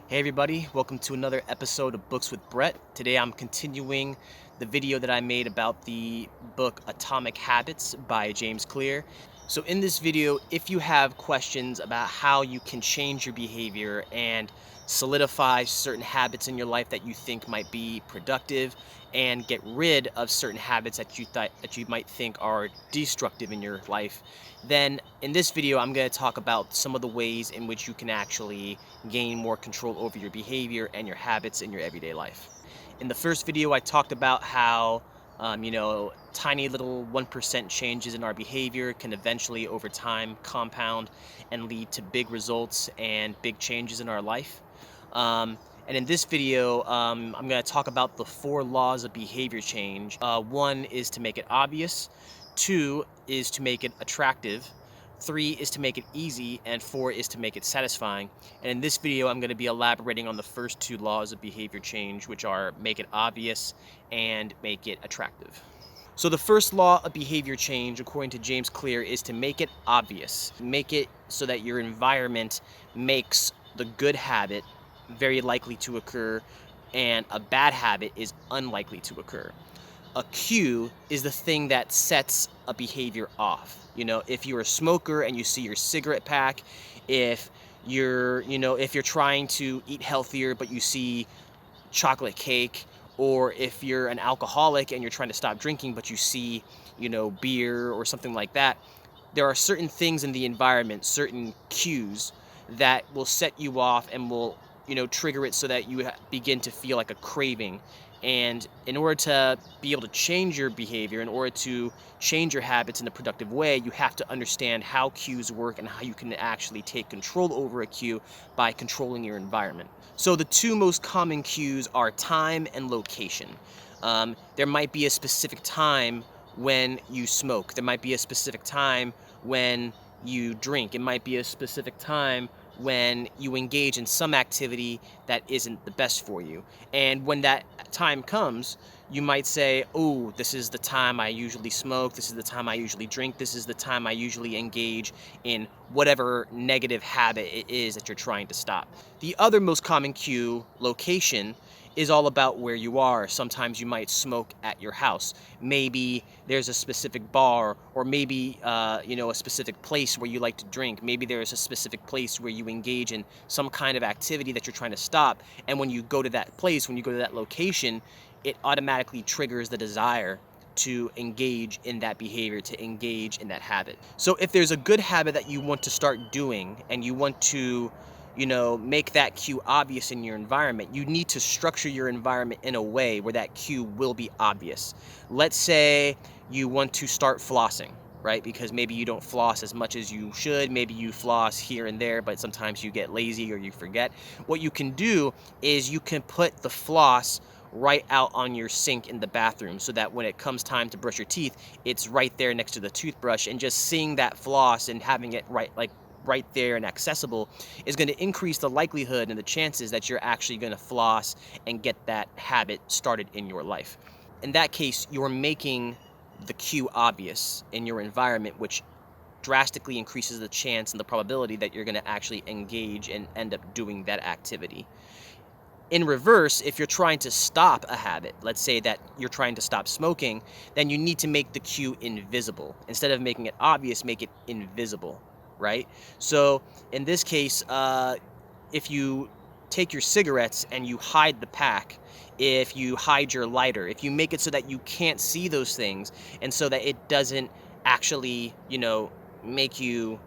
Hey everybody, welcome to another episode of Books with Brett. Today I'm continuing the video that I made about the book Atomic Habits by James Clear. So in this video, if you have questions about how you can change your behavior and solidify certain habits in your life that you think might be productive and get rid of certain habits that you might think are destructive in your life, then in this video I'm going to talk about some of the ways in which you can actually gain more control over your behavior and your habits in your everyday life. In the first video, I talked about how, tiny little 1% changes in our behavior can eventually, over time, compound and lead to big results and big changes in our life. And in this video, I'm going to talk about the 4 laws of behavior change. One is to make it obvious, two is to make it attractive, three is to make it easy, and four is to make it satisfying. And in this video, I'm going to be elaborating on the first 2 laws of behavior change, which are make it obvious and make it attractive. So the first law of behavior change, according to James Clear, is to make it obvious. Make it so that your environment makes the good habit very likely to occur and a bad habit is unlikely to occur. A cue is the thing that sets a behavior off. If you're a smoker and you see your cigarette pack, if if you're trying to eat healthier but you see chocolate cake, or if you're an alcoholic and you're trying to stop drinking but you see, beer or something like that, there are certain things in the environment, certain cues that will set you off and will, trigger it so that you begin to feel like a craving. And in order to be able to change your behavior, in order to change your habits in a productive way, you have to understand how cues work and how you can actually take control over a cue by controlling your environment. So the 2 most common cues are time and location. There might be a specific time when you smoke. There might be a specific time when you drink. It might be a specific time when you engage in some activity that isn't the best for you. And when that time comes, you might say, oh, this is the time I usually smoke. This is the time I usually drink. This is the time I usually engage in whatever negative habit it is that you're trying to stop. The other most common cue, location, is all about where you are. Sometimes you might smoke at your house. Maybe there's a specific bar, or maybe a specific place where you like to drink. Maybe there's a specific place where you engage in some kind of activity that you're trying to stop. And when you go to that place, when you go to that location, it automatically triggers the desire to engage in that behavior, to engage in that habit. So if there's a good habit that you want to start doing and you want to make that cue obvious in your environment, you need to structure your environment in a way where that cue will be obvious. Let's say you want to start flossing, right? Because maybe you don't floss as much as you should. Maybe you floss here and there, but sometimes you get lazy or you forget. What you can do is you can put the floss right out on your sink in the bathroom so that when it comes time to brush your teeth, it's right there next to the toothbrush, and just seeing that floss and having it right there and accessible is going to increase the likelihood and the chances that you're actually going to floss and get that habit started in your life. In that case, you're making the cue obvious in your environment, which drastically increases the chance and the probability that you're going to actually engage and end up doing that activity. In reverse, if you're trying to stop a habit, let's say that you're trying to stop smoking, then you need to make the cue invisible. Instead of making it obvious, make it invisible, right? So in this case, if you take your cigarettes and you hide the pack, if you hide your lighter, if you make it so that you can't see those things and so that it doesn't actually, make you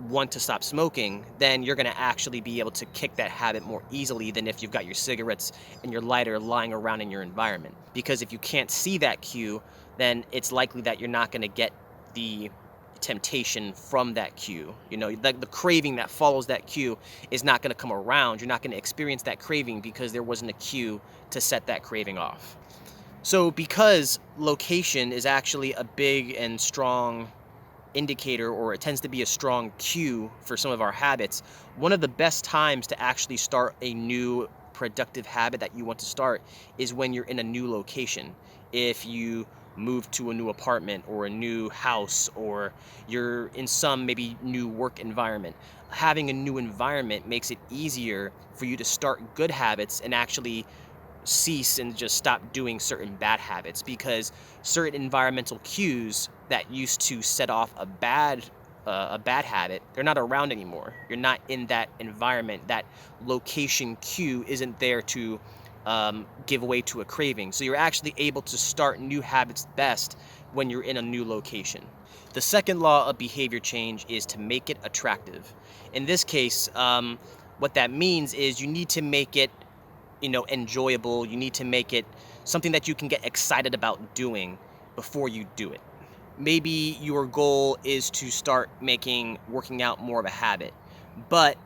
want to stop smoking, then you're going to actually be able to kick that habit more easily than if you've got your cigarettes and your lighter lying around in your environment. Because if you can't see that cue, then it's likely that you're not going to get the temptation from that cue. The craving that follows that cue is not going to come around. You're not going to experience that craving because there wasn't a cue to set that craving off. So because location is actually a big and strong indicator, or it tends to be a strong cue for some of our habits, one of the best times to actually start a new productive habit that you want to start is when you're in a new location. If you moved to a new apartment or a new house, or you're in some maybe new work environment. Having a new environment makes it easier for you to start good habits and actually cease and just stop doing certain bad habits, because certain environmental cues that used to set off a bad habit, they're not around anymore. You're not in that environment. That location cue isn't there to give way to a craving. So you're actually able to start new habits best when you're in a new location. The second law of behavior change is to make it attractive. In this case, what that means is you need to make it, enjoyable. You need to make it something that you can get excited about doing before you do it. Maybe your goal is to start making working out more of a habit, but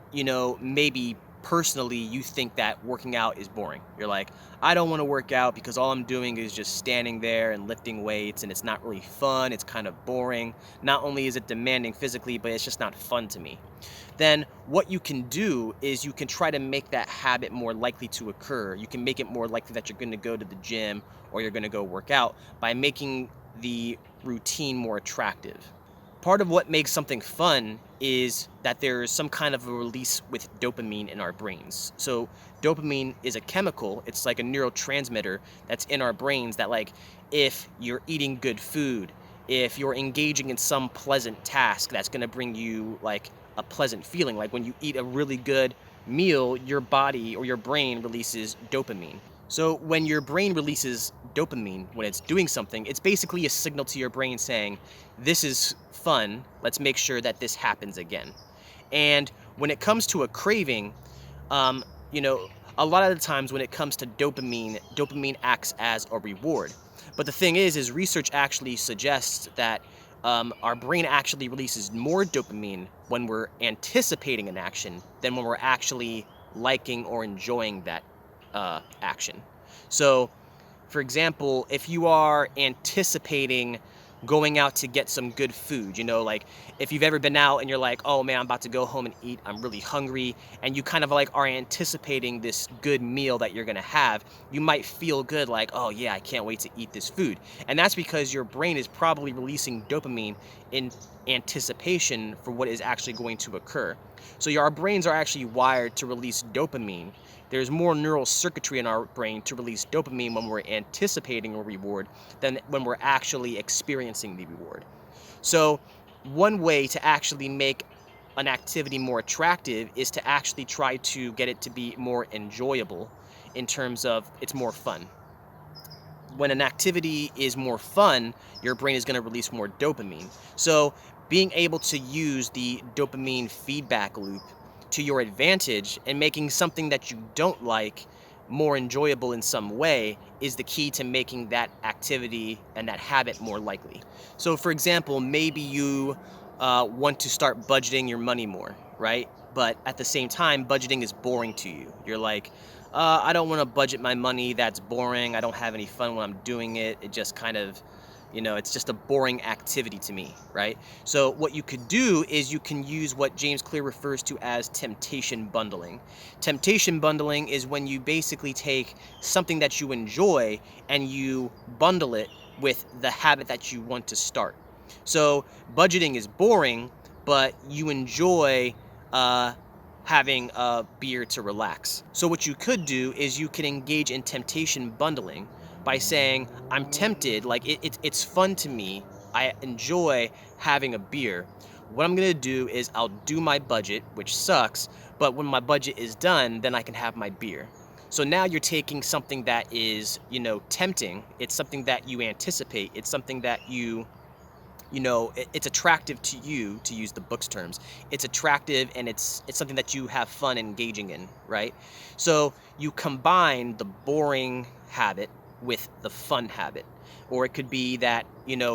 maybe personally you think that working out is boring. You're like, I don't want to work out because all I'm doing is just standing there and lifting weights, and it's not really fun. It's kind of boring. Not only is it demanding physically, but it's just not fun to me. Then what you can do is you can try to make that habit more likely to occur. You can make it more likely that you're going to go to the gym or you're going to go work out by making the routine more attractive. Part of what makes something fun is that there's some kind of a release with dopamine in our brains. So dopamine is a chemical, it's like a neurotransmitter that's in our brains that, like, if you're eating good food, if you're engaging in some pleasant task that's going to bring you like a pleasant feeling, like when you eat a really good meal, your body or your brain releases dopamine. So when your brain releases dopamine when it's doing something, it's basically a signal to your brain saying, this is fun, let's make sure that this happens again. And when it comes to a craving, um, you know, a lot of the times when it comes to dopamine, dopamine acts as a reward. But the thing is research actually suggests that our brain actually releases more dopamine when we're anticipating an action than when we're actually liking or enjoying that action. So, for example, if you are anticipating going out to get some good food, like if you've ever been out and you're like, oh man, I'm about to go home and eat, I'm really hungry, and you kind of like are anticipating this good meal that you're gonna have, you might feel good, like, oh yeah, I can't wait to eat this food. And that's because your brain is probably releasing dopamine in anticipation for what is actually going to occur. So our brains are actually wired to release dopamine. There's more neural circuitry in our brain to release dopamine when we're anticipating a reward than when we're actually experiencing the reward. So one way to actually make an activity more attractive is to actually try to get it to be more enjoyable, in terms of it's more fun. When an activity is more fun, your brain is going to release more dopamine. So being able to use the dopamine feedback loop to your advantage and making something that you don't like more enjoyable in some way is the key to making that activity and that habit more likely. So, for example, maybe you want to start budgeting your money more, right? But at the same time, budgeting is boring to you. You're like, I don't want to budget my money. That's boring. I don't have any fun when I'm doing it. It just kind of, it's just a boring activity to me, right? So what you could do is you can use what James Clear refers to as temptation bundling. Temptation bundling is when you basically take something that you enjoy and you bundle it with the habit that you want to start. So budgeting is boring, but you enjoy having a beer to relax. So what you could do is you can engage in temptation bundling by saying, I'm tempted, like it's fun to me, I enjoy having a beer. What I'm gonna do is I'll do my budget, which sucks, but when my budget is done, then I can have my beer. So now you're taking something that is, tempting, it's something that you anticipate, it's something that it's attractive to you, to use the book's terms. It's attractive, and it's something that you have fun engaging in, right? So you combine the boring habit with the fun habit. Or it could be that,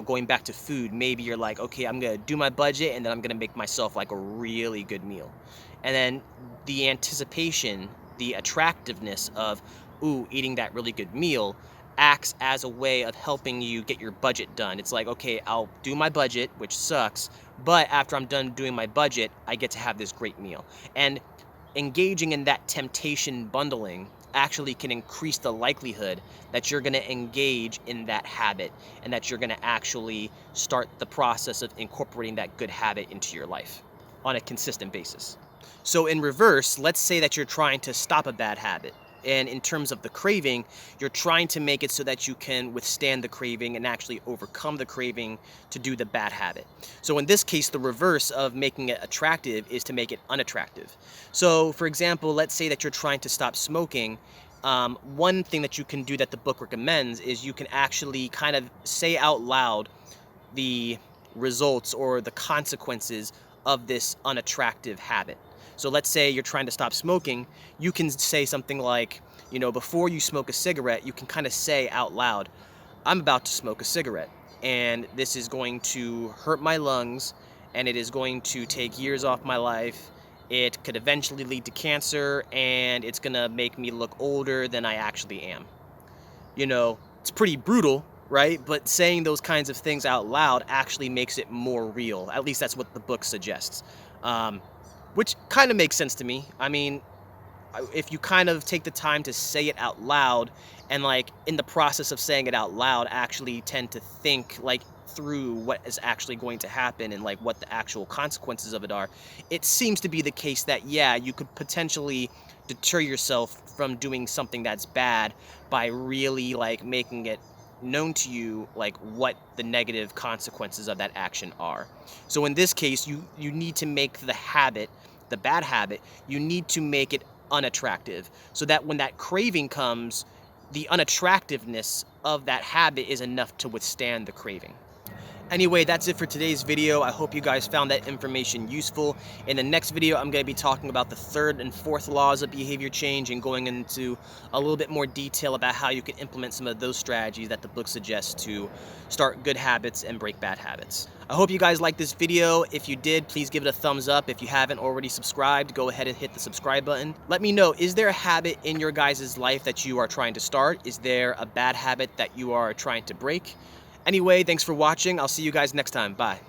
going back to food, maybe you're like, okay, I'm gonna do my budget and then I'm gonna make myself like a really good meal. And then the anticipation, the attractiveness of, ooh, eating that really good meal acts as a way of helping you get your budget done. It's like, okay, I'll do my budget, which sucks, but after I'm done doing my budget, I get to have this great meal. And engaging in that temptation bundling actually can increase the likelihood that you're going to engage in that habit and that you're going to actually start the process of incorporating that good habit into your life on a consistent basis. So in reverse, let's say that you're trying to stop a bad habit. And in terms of the craving, you're trying to make it so that you can withstand the craving and actually overcome the craving to do the bad habit. So in this case, the reverse of making it attractive is to make it unattractive. So for example, let's say that you're trying to stop smoking. One thing that you can do that the book recommends is you can actually kind of say out loud the results or the consequences of this unattractive habit. So let's say you're trying to stop smoking, you can say something like, before you smoke a cigarette, you can kind of say out loud, I'm about to smoke a cigarette, and this is going to hurt my lungs, and it is going to take years off my life. It could eventually lead to cancer, and it's going to make me look older than I actually am. It's pretty brutal, right? But saying those kinds of things out loud actually makes it more real. At least that's what the book suggests, which kind of makes sense to me. I mean, if you kind of take the time to say it out loud and like in the process of saying it out loud actually tend to think like through what is actually going to happen and like what the actual consequences of it are, it seems to be the case that yeah, you could potentially deter yourself from doing something that's bad by really like making it known to you like what the negative consequences of that action are. So in this case, you need to make the habit, the bad habit, you need to make it unattractive so that when that craving comes, the unattractiveness of that habit is enough to withstand the craving. Anyway, that's it for today's video. I hope you guys found that information useful. In the next video, I'm going to be talking about the third and fourth laws of behavior change and going into a little bit more detail about how you can implement some of those strategies that the book suggests to start good habits and break bad habits. I hope you guys liked this video. If you did, please give it a thumbs up. If you haven't already subscribed, go ahead and hit the subscribe button. Let me know, is there a habit in your guys' life that you are trying to start? Is there a bad habit that you are trying to break? Anyway, thanks for watching. I'll see you guys next time. Bye.